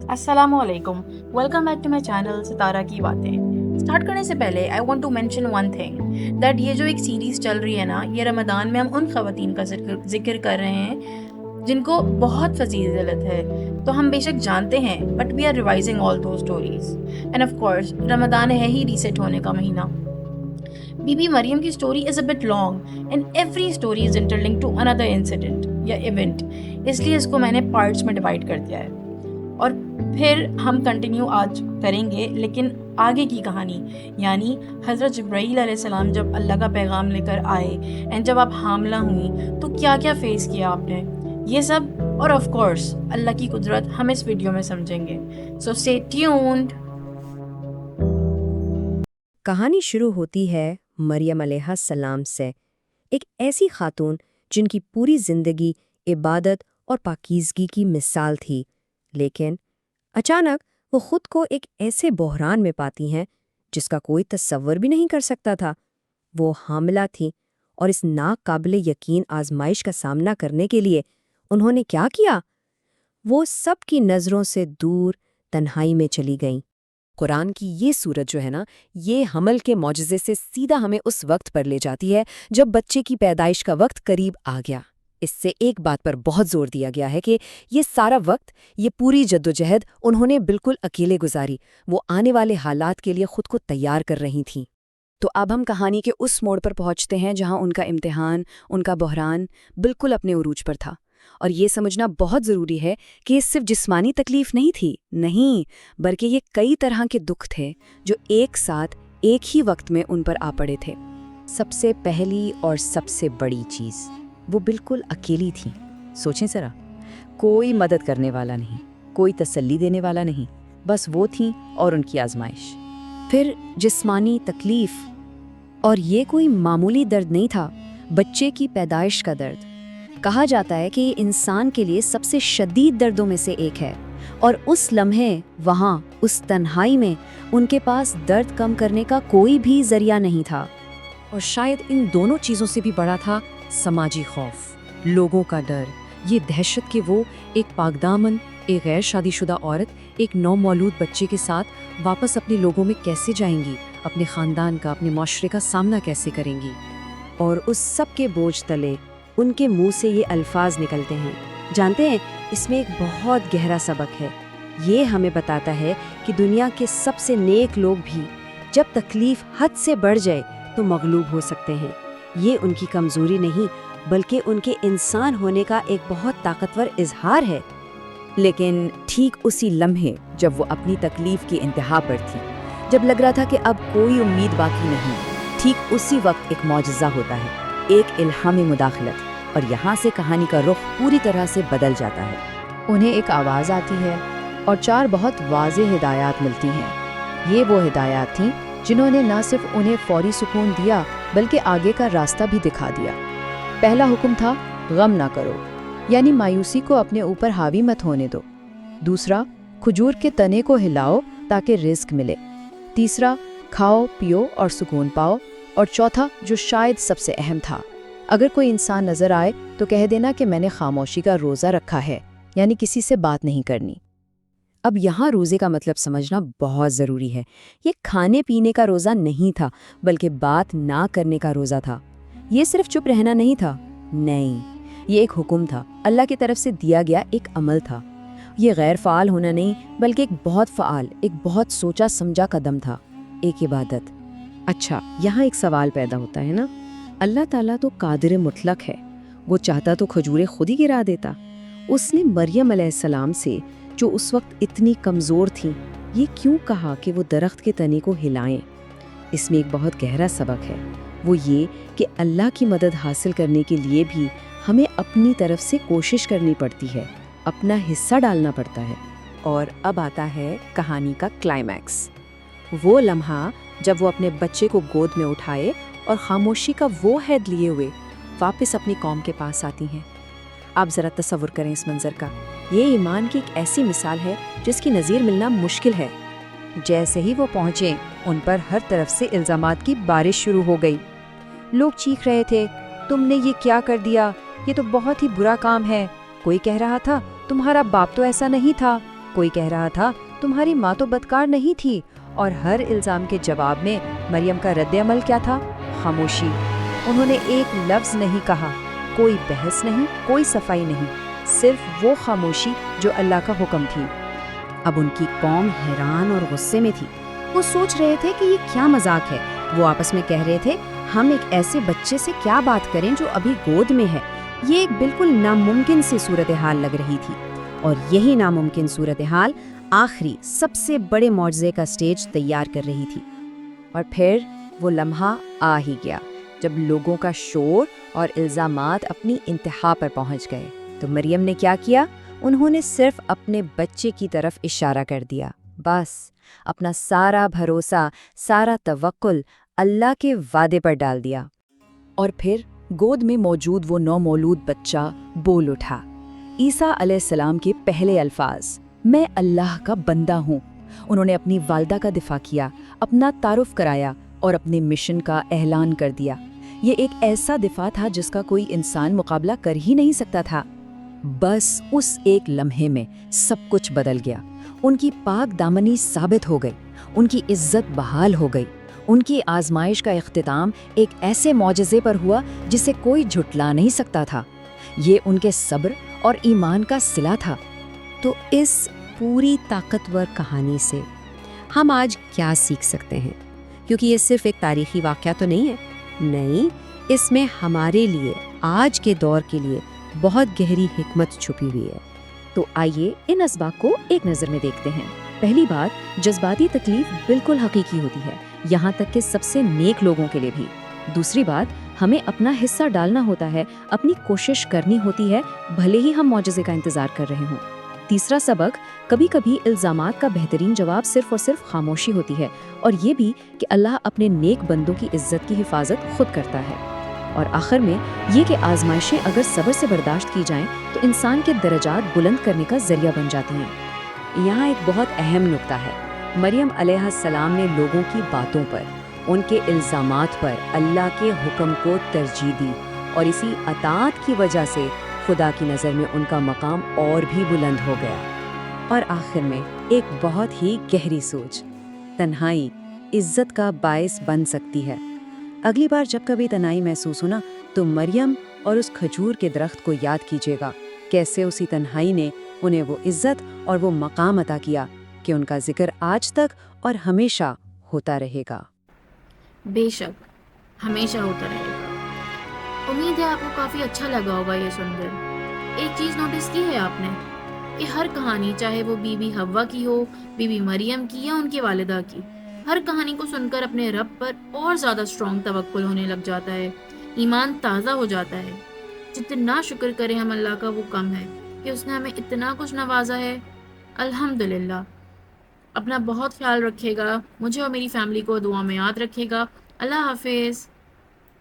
अस्सलाम वालेकुम। Welcome back to my channel Sitara की बातें। स्टार्ट करने से पहले I want to mention one thing that ये जो एक सीरीज़ चल रही है ना, ये रमज़ान में हम उन ख़वातीन का ज़िक्र कर रहे हैं जिनको बहुत फजील ज़िलत है। तो हम बेशक जानते हैं but we are revising all those stories and of course Ramzan है ही रीसेट होने का महीना। बीबी मरियम की story is a bit long and every story is interlinked to another incident या इवेंट, इसलिए इसको मैंने पार्ट्स में डिवाइड कर दिया है और फिर हम कंटिन्यू आज करेंगे। लेकिन आगे की कहानी यानी हज़रत जिब्राईल अलैहिस्सलाम जब अल्लाह का पैगाम लेकर आए एंड जब आप हामला हुई तो क्या क्या फेस किया आपने, ये सब और ऑफ कोर्स अल्लाह की कुदरत हम इस वीडियो में समझेंगे। So stay tuned. कहानी शुरू होती है मरियम अलैहिस्सलाम से, एक ऐसी खातून जिनकी पूरी जिंदगी इबादत और पाकीज़गी की मिसाल थी। लेकिन अचानक वो खुद को एक ऐसे बहरान में पाती हैं जिसका कोई तसव्वुर भी नहीं कर सकता था। वो हामिला थी और इस नाकाबिले यकीन आजमाइश का सामना करने के लिए उन्होंने क्या किया? वो सबकी नज़रों से दूर तन्हाई में चली गईं। कुरान की ये सूरत जो है ना, ये हमल के मौजज़े से सीधा हमें उस वक्त पर ले जाती है जब बच्चे की पैदाइश का वक्त करीब आ गया। इससे एक बात पर बहुत जोर दिया गया है कि ये सारा वक्त, ये पूरी जद्दोजहद उन्होंने बिल्कुल अकेले गुजारी। वो आने वाले हालात के लिए खुद को तैयार कर रही थीं। तो अब हम कहानी के उस मोड़ पर पहुंचते हैं जहां उनका इम्तिहान, उनका बहरान बिल्कुल अपने उरूज पर था। और ये समझना बहुत ज़रूरी है कि ये सिर्फ जिस्मानी तकलीफ नहीं थी, नहीं, बल्कि ये कई तरह के दुख थे जो एक साथ एक ही वक्त में उन पर आ पड़े थे। सबसे पहली और सबसे बड़ी चीज़, वो बिल्कुल अकेली थीं। सोचें ज़रा, कोई मदद करने वाला नहीं, कोई तसल्ली देने वाला नहीं, बस वो थीं और उनकी आजमाइश। फिर जिस्मानी तकलीफ, और ये कोई मामूली दर्द नहीं था, बच्चे की पैदाइश का दर्द। कहा जाता है कि ये इंसान के लिए सबसे शदीद दर्दों में से एक है, और उस लम्हे वहाँ उस तन्हाई में उनके पास दर्द कम करने का कोई भी जरिया नहीं था। और शायद इन दोनों चीज़ों से भी बड़ा था समाजी खौफ, लोगों का डर, ये दहशत कि वो एक पाकदामन, एक गैर शादीशुदा औरत एक नौमौलूद बच्चे के साथ वापस अपने लोगों में कैसे जाएंगी, अपने ख़ानदान का, अपने माशरे का सामना कैसे करेंगी। और उस सब के बोझ तले उनके मुंह से ये अल्फाज निकलते हैं। जानते हैं, इसमें एक बहुत गहरा सबक है। ये हमें बताता है कि दुनिया के सबसे नेक लोग भी जब तकलीफ हद से बढ़ जाए तो मगलूब हो सकते हैं। ये उनकी कमज़ोरी नहीं, बल्कि उनके इंसान होने का एक बहुत ताकतवर इजहार है। लेकिन ठीक उसी लम्हे जब वो अपनी तकलीफ की इंतहा पर थी, जब लग रहा था कि अब कोई उम्मीद बाकी नहीं, ठीक उसी वक्त एक मौजज़ा होता है, एक इल्हामी मुदाखलत, और यहाँ से कहानी का रुख पूरी तरह से बदल जाता है। उन्हें एक आवाज़ आती है और 4 बहुत वाज़ेह हिदायत मिलती हैं। ये वो हिदायत थीं जिन्होंने न सिर्फ उन्हें फौरी सुकून दिया, बल्कि आगे का रास्ता भी दिखा दिया। पहला हुक्म था, गम ना करो, यानी मायूसी को अपने ऊपर हावी मत होने दो। दूसरा, खजूर के तने को हिलाओ ताकि रिस्क मिले। तीसरा, खाओ पियो और सुकून पाओ। और चौथा, जो शायद सबसे अहम था, अगर कोई इंसान नजर आए तो कह देना कि मैंने खामोशी का रोज़ा रखा है, यानी किसी से बात नहीं करनी। अब यहाँ रोज़े का मतलब समझना बहुत ज़रूरी है। ये खाने पीने का रोज़ा नहीं था, बल्कि बात ना करने का रोज़ा था। ये सिर्फ चुप रहना नहीं था, नहीं, ये एक हुक्म था, अल्लाह की तरफ से दिया गया एक अमल था। ये गैर फ़ाल होना नहीं, बल्कि एक बहुत फ़ाल, एक बहुत सोचा समझा कदम था, एक इबादत। अच्छा, यहाँ एक सवाल पैदा होता है ना, अल्लाह ताला तो कादिर मुतलक है, वो चाहता तो खजूरें खुद ही गिरा देता। उसने मरियम अलैहिस्सलाम से, जो उस वक्त इतनी कमज़ोर थीं, ये क्यों कहा कि वो दरख्त के तने को हिलाएं? इसमें एक बहुत गहरा सबक है, वो ये कि अल्लाह की मदद हासिल करने के लिए भी हमें अपनी तरफ से कोशिश करनी पड़ती है, अपना हिस्सा डालना पड़ता है। और अब आता है कहानी का क्लाइमैक्स, वो लम्हा जब वो अपने बच्चे को गोद में उठाए और खामोशी का वो हैद लिए हुए वापस अपनी कौम के पास आती हैं। आप ज़रा तसव्वुर करें इस मंज़र का। ये ईमान की एक ऐसी मिसाल है जिसकी नज़ीर मिलना मुश्किल है। जैसे ही वो पहुँचे, उन पर हर तरफ से इल्ज़ामात की बारिश शुरू हो गई। लोग चीख रहे थे, तुमने ये क्या कर दिया, ये तो बहुत ही बुरा काम है। कोई कह रहा था, तुम्हारा बाप तो ऐसा नहीं था। کوئی کہہ رہا تھا تمہاری ماں تو بدکار نہیں تھی، اور ہر الزام کے جواب میں مریم کا رد عمل کیا تھا؟ خاموشی۔ انہوں نے ایک لفظ نہیں کہا، کوئی بحث نہیں، کوئی صفائی نہیں، صرف وہ خاموشی جو اللہ کا حکم تھی۔ اب ان کی قوم حیران اور غصے میں تھی۔ وہ سوچ رہے تھے کہ یہ کیا مذاق ہے۔ وہ آپس میں کہہ رہے تھے ہم ایک ایسے بچے سے کیا بات کریں جو ابھی گود میں ہے۔ یہ ایک بالکل ناممکن سی صورتحال لگ رہی تھی، اور یہی ناممکن صورتحال آخری سب سے بڑے معجزے کا سٹیج تیار کر رہی تھی۔ اور پھر وہ لمحہ آ ہی گیا جب لوگوں کا شور اور الزامات اپنی انتہا پر پہنچ گئے تو مریم نے کیا کیا؟ انہوں نے صرف اپنے بچے کی طرف اشارہ کر دیا، بس اپنا سارا بھروسہ، سارا توکل اللہ کے وعدے پر ڈال دیا۔ اور پھر گود میں موجود وہ نومولود بچہ بول اٹھا۔ عیسیٰ علیہ السلام کے پہلے الفاظ، میں اللہ کا بندہ ہوں۔ انہوں نے اپنی والدہ کا دفاع کیا، اپنا تعارف کرایا اور اپنے مشن کا اعلان کر دیا۔ یہ ایک ایسا دفاع تھا جس کا کوئی انسان مقابلہ کر ہی نہیں سکتا تھا۔ بس اس ایک لمحے میں سب کچھ بدل گیا۔ ان کی پاک دامنی ثابت ہو گئی، ان کی عزت بحال ہو گئی، ان کی آزمائش کا اختتام ایک ایسے معجزے پر ہوا جسے کوئی جھٹلا نہیں سکتا تھا۔ یہ ان کے صبر اور ایمان کا صلہ تھا۔ تو اس پوری طاقتور کہانی سے ہم آج کیا سیکھ سکتے ہیں؟ کیونکہ یہ صرف ایک تاریخی واقعہ تو نہیں ہے، نہیں، اس میں ہمارے لیے، آج کے دور کے لیے بہت گہری حکمت چھپی ہوئی ہے۔ تو آئیے ان اسباق کو ایک نظر میں دیکھتے ہیں۔ پہلی بات، جذباتی تکلیف بالکل حقیقی ہوتی ہے، یہاں تک کہ سب سے نیک لوگوں کے لیے بھی۔ دوسری بات، ہمیں اپنا حصہ ڈالنا ہوتا ہے، اپنی کوشش کرنی ہوتی ہے، بھلے ہی ہم معجزے کا انتظار کر رہے ہوں۔ تیسرا سبق، کبھی کبھی الزامات کا بہترین جواب صرف اور صرف خاموشی ہوتی ہے، اور یہ بھی کہ اللہ اپنے نیک بندوں کی عزت کی حفاظت خود کرتا ہے۔ اور آخر میں یہ کہ آزمائشیں اگر صبر سے برداشت کی جائیں تو انسان کے درجات بلند کرنے کا ذریعہ بن جاتی ہیں۔ یہاں ایک بہت اہم نکتہ ہے، مریم علیہ السلام نے لوگوں کی باتوں پر، ان کے الزامات پر اللہ کے حکم کو ترجیح دی، اور اسی اطاعت کی وجہ سے خدا کی نظر میں ان کا مقام اور بھی بلند ہو گیا۔ اور آخر میں ایک بہت ہی گہری سوچ، تنہائی عزت کا باعث بن سکتی ہے۔ اگلی بار جب کبھی تنہائی محسوس ہونا تو مریم اور اس کھجور کے درخت کو یاد کیجیے گا، کیسے اسی تنہائی نے انہیں وہ عزت اور وہ مقام عطا کیا کہ ان کا ذکر آج تک اور ہمیشہ ہوتا رہے گا۔ بے شک ہمیشہ ہوتا رہے گا۔ امید ہے آپ کو کافی اچھا لگا ہوگا یہ سن کر۔ ایک چیز نوٹس کی ہے آپ نے کہ ہر کہانی، چاہے وہ بی بی حوا کی ہو، بی بی مریم کی یا ان کی والدہ کی، ہر کہانی کو سن کر اپنے رب پر اور زیادہ اسٹرانگ توکل ہونے لگ جاتا ہے، ایمان تازہ ہو جاتا ہے۔ جتنا شکر کریں ہم اللہ کا وہ کم ہے کہ اس نے ہمیں اتنا کچھ نوازا ہے۔ الحمدللہ۔ اپنا بہت خیال رکھے گا، مجھے اور میری فیملی کو دعا میں یاد رکھے گا۔ اللہ حافظ۔